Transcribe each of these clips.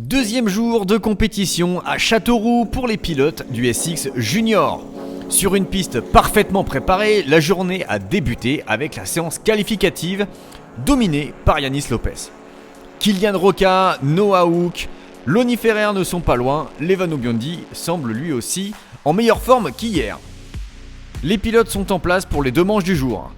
Deuxième jour de compétition à Châteauroux pour les pilotes du SX Junior. Sur une piste parfaitement préparée, la journée a débuté avec la séance qualificative dominée par Yanis Lopez. Kylian Roca, Noah Hook, Lonnie Ferrer ne sont pas loin, Levano Biondi semble lui aussi en meilleure forme qu'hier. Les pilotes sont en place pour les deux manches du jour.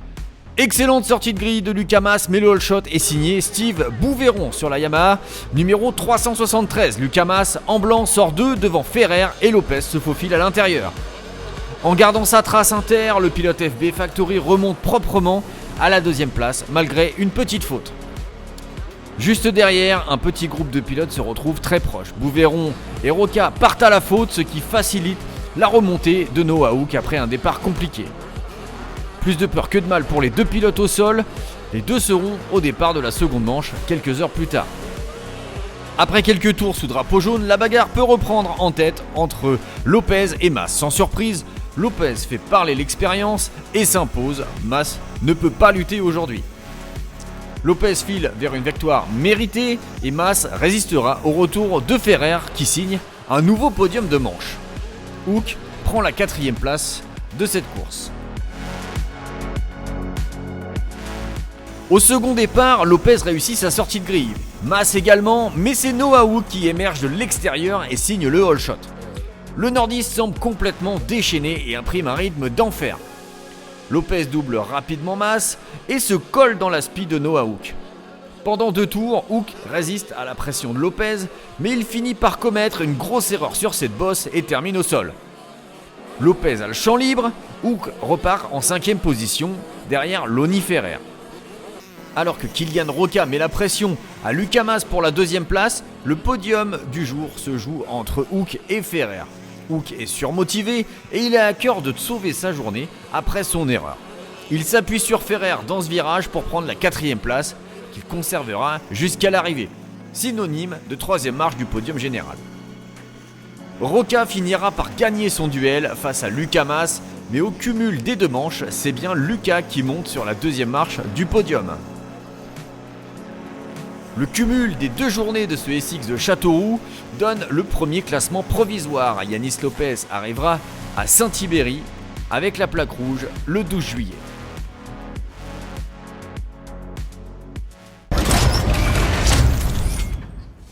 Excellente sortie de grille de Lucas Mas, mais le all shot est signé Steve Bouveron sur la Yamaha numéro 373. Lucas Mas en blanc sort 2 devant Ferrer et Lopez se faufile à l'intérieur. En gardant sa trace inter, le pilote FB Factory remonte proprement à la deuxième place malgré une petite faute. Juste derrière, un petit groupe de pilotes se retrouve très proche. Bouveron et Roca partent à la faute, ce qui facilite la remontée de Noah Hook après un départ compliqué. Plus de peur que de mal pour les deux pilotes au sol, les deux seront au départ de la seconde manche quelques heures plus tard. Après quelques tours sous drapeau jaune, la bagarre peut reprendre en tête entre Lopez et Mas. Sans surprise, Lopez fait parler l'expérience et s'impose. Mas ne peut pas lutter aujourd'hui. Lopez file vers une victoire méritée et Mas résistera au retour de Ferrer qui signe un nouveau podium de manche. Hook prend la 4e place de cette course. Au second départ, Lopez réussit sa sortie de grille. Mas également, mais c'est Noah Hook qui émerge de l'extérieur et signe le all shot. Le nordiste semble complètement déchaîné et imprime un rythme d'enfer. Lopez double rapidement Mas et se colle dans la speed de Noah Hook. Pendant 2 tours, Hook résiste à la pression de Lopez, mais il finit par commettre une grosse erreur sur cette bosse et termine au sol. Lopez a le champ libre, Hook repart en 5e position derrière Lonnie Ferrer. Alors que Kylian Roca met la pression à Lucas Mas pour la 2e place, le podium du jour se joue entre Hook et Ferrer. Hook est surmotivé et il a à cœur de sauver sa journée après son erreur. Il s'appuie sur Ferrer dans ce virage pour prendre la 4e place qu'il conservera jusqu'à l'arrivée, synonyme de 3e marche du podium général. Roca finira par gagner son duel face à Lucas Mas, mais au cumul des 2 manches, c'est bien Lucas qui monte sur la 2e marche du podium. Le cumul des 2 journées de ce SX de Châteauroux donne le premier classement provisoire. Yanis Lopez arrivera à Saint-Ibéry avec la plaque rouge le 12 juillet.